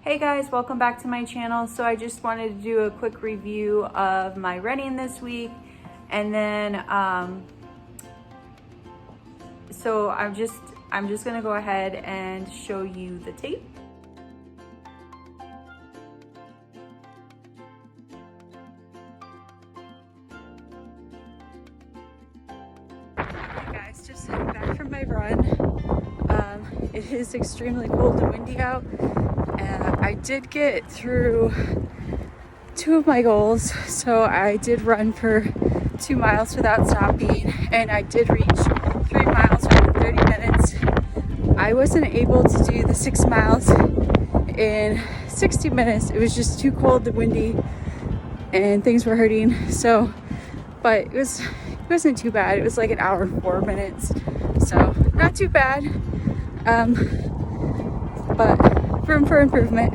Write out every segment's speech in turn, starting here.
Hey guys, welcome back to my channel. So I just wanted to do a quick review of my running this week, and then so I'm just gonna go ahead and show you the tape. Hey guys, just back from my run. It is extremely cold and windy out. I did get through 2 of my goals, so I did run for 2 miles without stopping, and I did reach 3 miles within 30 minutes. I wasn't able to do the 6 miles in 60 minutes. It was just too cold and windy, and things were hurting. So, but it wasn't too bad. It was like an hour and 4 minutes, so not too bad. But room for improvement.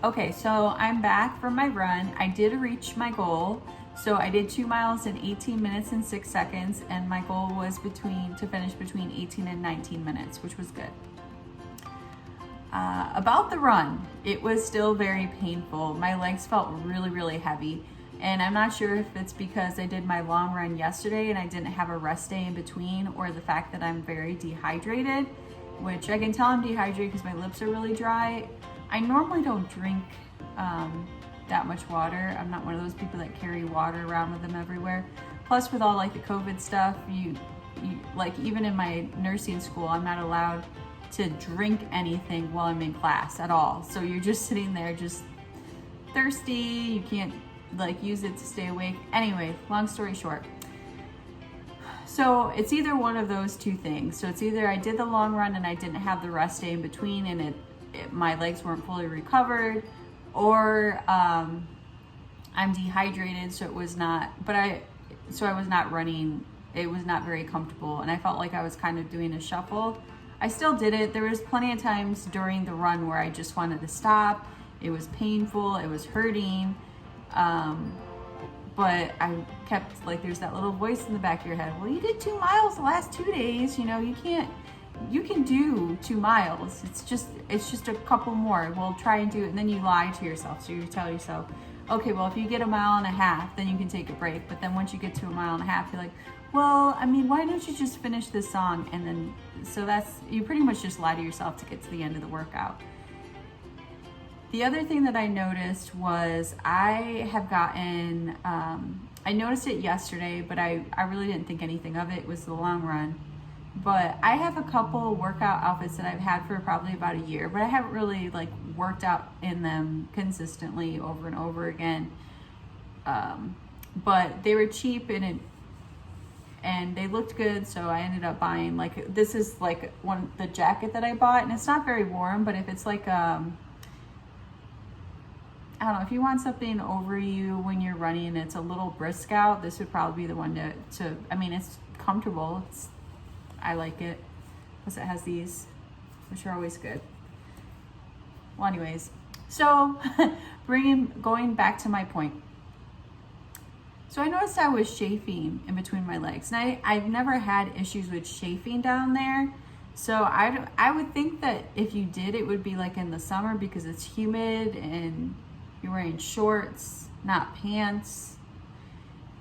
Okay, so I'm back from my run. I did reach my goal. So I did 2 miles in 18 minutes and 6 seconds, and my goal was to finish between 18 and 19 minutes, which was good. About the run, it was still very painful. My legs felt really, really heavy. And I'm not sure if it's because I did my long run yesterday and I didn't have a rest day in between, or the fact that I'm very dehydrated, which I can tell I'm dehydrated because my lips are really dry. I normally don't drink that much water. I'm not one of those people that carry water around with them everywhere. Plus, with all like the COVID stuff, you like even in my nursing school, I'm not allowed to drink anything while I'm in class at all. So you're just sitting there just thirsty. You can't like use it to stay awake. Anyway, long story short. So it's either one of those two things. So it's either I did the long run and I didn't have the rest day in between and my legs weren't fully recovered, or I'm dehydrated, so it was not, I was not running. It was not very comfortable, and I felt like I was kind of doing a shuffle. I still did it. There was plenty of times during the run where I just wanted to stop. It was painful, it was hurting, but I kept, like, there's that little voice in the back of your head, well, you did 2 miles the last 2 days, you know, you can do 2 miles. It's just a couple more. We'll try and do it. And then you lie to yourself. So you tell yourself, okay, well, if you get 1.5 miles, then you can take a break. But then once you get to 1.5 miles, you're like, well, I mean, why don't you just finish this song? And then, so you pretty much just lie to yourself to get to the end of the workout. The other thing that I noticed was I noticed it yesterday, but I really didn't think anything of it. It was the long run. But I have a couple workout outfits that I've had for probably about a year, but I haven't really like worked out in them consistently over and over again. But they were cheap and they looked good, so I ended up buying, like, this is like the jacket that I bought, and it's not very warm, but if it's like I don't know, if you want something over you when you're running and it's a little brisk out, this would probably be the one to I mean, it's comfortable. I like it because it has these, which are always good. Well, anyways, so going back to my point. So I noticed I was chafing in between my legs, and I've never had issues with chafing down there. So I would think that if you did, it would be like in the summer because it's humid and you're wearing shorts, not pants.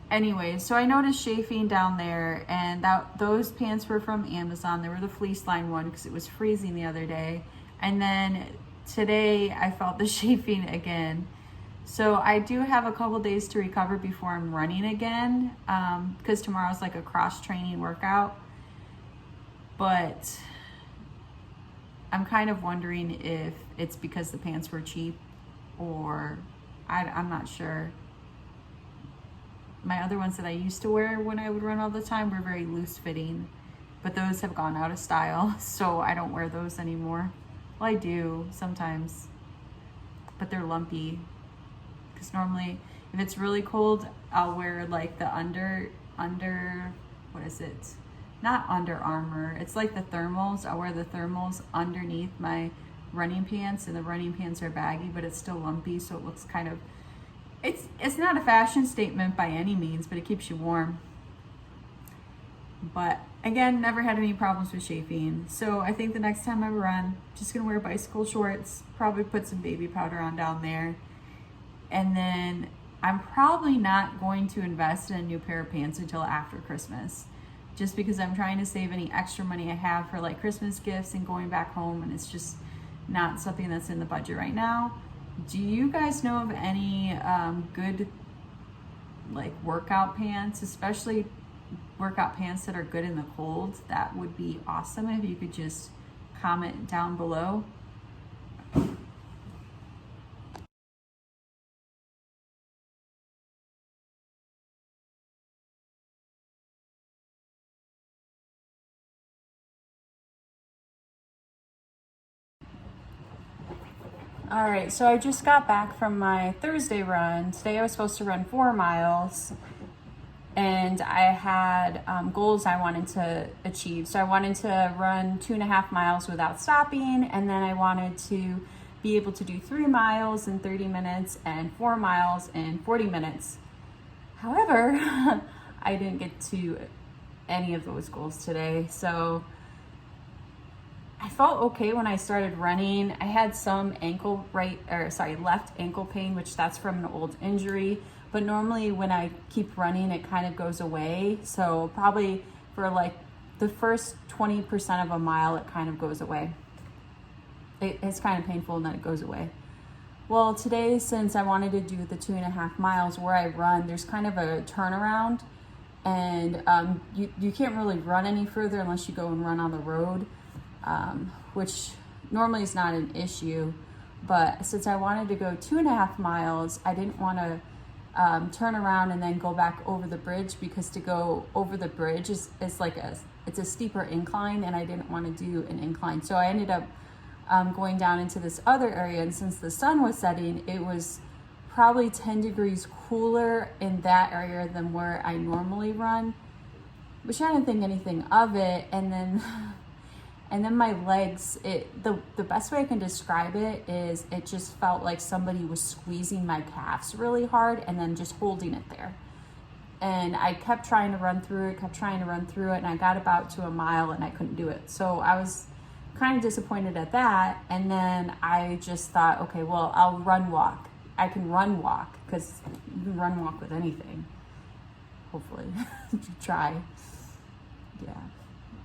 Anyway, so I noticed chafing down there, and those pants were from Amazon. They were the fleece line one because it was freezing the other day. And then today I felt the chafing again. So I do have a couple days to recover before I'm running again, because tomorrow's like a cross training workout. But I'm kind of wondering if it's because the pants were cheap, or I'm not sure. My other ones that I used to wear when I would run all the time were very loose fitting, but those have gone out of style, so I don't wear those anymore. Well, I do sometimes, but they're lumpy. Because normally, if it's really cold, I'll wear like the what is it? Not Under Armour. It's like the thermals. I'll wear the thermals underneath my running pants, and the running pants are baggy, but it's still lumpy, so it looks kind of, it's not a fashion statement by any means, but it keeps you warm. But again, never had any problems with chafing. So I think the next time I run, just gonna wear bicycle shorts, probably put some baby powder on down there. And then I'm probably not going to invest in a new pair of pants until after Christmas, just because I'm trying to save any extra money I have for like Christmas gifts and going back home, and it's just not something that's in the budget right now. Do you guys know of any good like workout pants, especially workout pants that are good in the cold? That would be awesome if you could just comment down below. All right, so I just got back from my Thursday run. Today I was supposed to run 4 miles, and I had goals I wanted to achieve. So I wanted to run 2.5 miles without stopping, and then I wanted to be able to do 3 miles in 30 minutes and 4 miles in 40 minutes. However, I didn't get to any of those goals today. So I felt okay when I started running. I had some left ankle pain, which that's from an old injury. But normally when I keep running, it kind of goes away. So probably for like the first 20% of a mile, it kind of goes away. It's kind of painful and then it goes away. Well, today, since I wanted to do the 2.5 miles where I run, there's kind of a turnaround, and you can't really run any further unless you go and run on the road. Which normally is not an issue, but since I wanted to go 2.5 miles, I didn't want to turn around and then go back over the bridge, because to go over the bridge is like it's a steeper incline, and I didn't want to do an incline. So I ended up going down into this other area, and since the sun was setting, it was probably 10 degrees cooler in that area than where I normally run, which I didn't think anything of it. And then my legs, the best way I can describe it is it just felt like somebody was squeezing my calves really hard and then just holding it there. And I kept trying to run through it, and I got about to a mile and I couldn't do it. So I was kind of disappointed at that. And then I just thought, okay, well, I'll run walk. I can run walk, because you can run walk with anything, hopefully. Try. Yeah.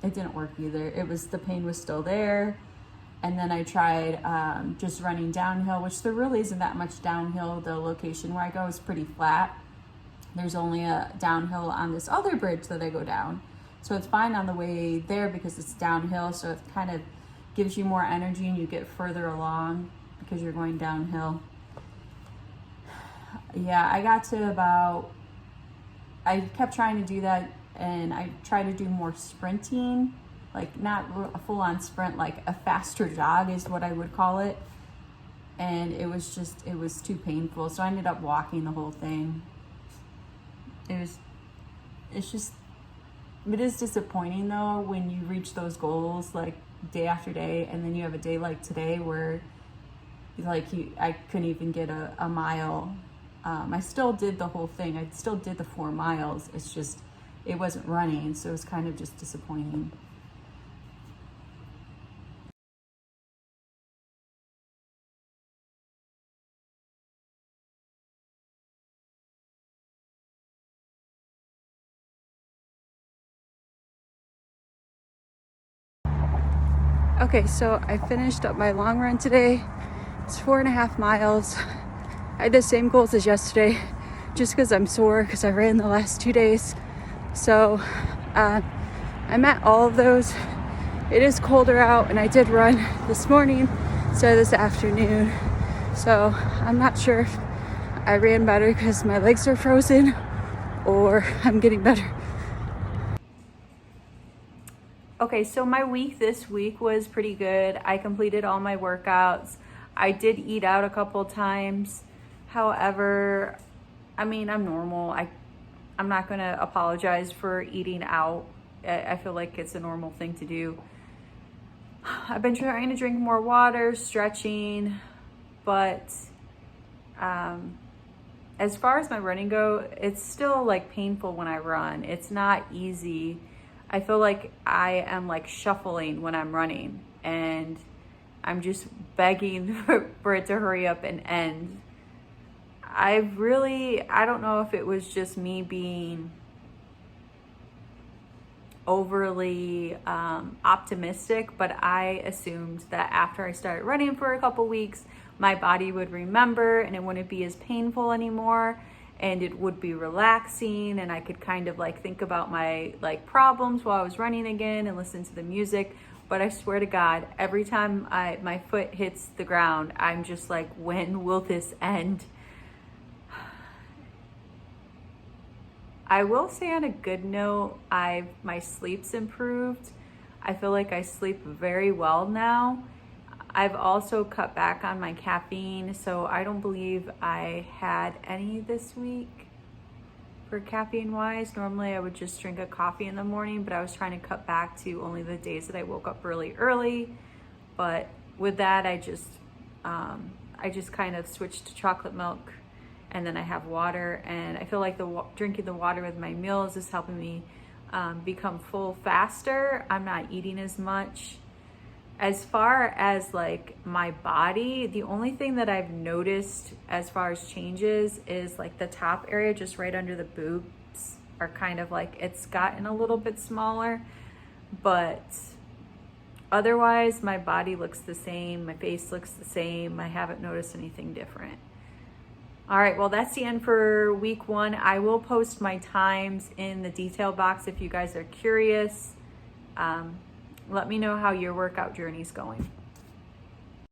It didn't work either. The pain was still there. And then I tried just running downhill, which there really isn't that much downhill. The location where I go is pretty flat. There's only a downhill on this other bridge that I go down. So it's fine on the way there because it's downhill. So it kind of gives you more energy and you get further along because you're going downhill. Yeah, I got to I kept trying to do that, and I try to do more sprinting, like not a full-on sprint, like a faster jog is what I would call it. And it was too painful. So I ended up walking the whole thing. It is disappointing though when you reach those goals like day after day, and then you have a day like today where I couldn't even get a mile. I still did the whole thing. I still did the 4 miles. It's just, it wasn't running, so it was kind of just disappointing. Okay, so I finished up my long run today. It's 4.5 miles. I had the same goals as yesterday, just because I'm sore because I ran the last 2 days. So I met all of those. It is colder out, and I did run this morning, so this afternoon. So I'm not sure if I ran better because my legs are frozen or I'm getting better. Okay, so my week this week was pretty good. I completed all my workouts. I did eat out a couple times. However, I mean, I'm normal. I'm not gonna apologize for eating out. I feel like it's a normal thing to do. I've been trying to drink more water, stretching, but as far as my running go, it's still like painful when I run. It's not easy. I feel like I am like shuffling when I'm running, and I'm just begging for it to hurry up and end. I don't know if it was just me being overly optimistic, but I assumed that after I started running for a couple weeks, my body would remember and it wouldn't be as painful anymore, and it would be relaxing, and I could kind of like think about my like problems while I was running again and listen to the music. But I swear to God, every time my foot hits the ground, I'm just like, when will this end? I will say on a good note, my sleep's improved. I feel like I sleep very well now. I've also cut back on my caffeine, so I don't believe I had any this week for caffeine wise. Normally I would just drink a coffee in the morning, but I was trying to cut back to only the days that I woke up really early. But with that, I just kind of switched to chocolate milk, and then I have water, and I feel like drinking the water with my meals is helping me become full faster. I'm not eating as much. As far as like my body, the only thing that I've noticed as far as changes is like the top area just right under the boobs are kind of like, it's gotten a little bit smaller, but otherwise my body looks the same, my face looks the same. I haven't noticed anything different. All right, well, that's the end for week 1. I will post my times in the detail box if you guys are curious. Let me know how your workout journey is going.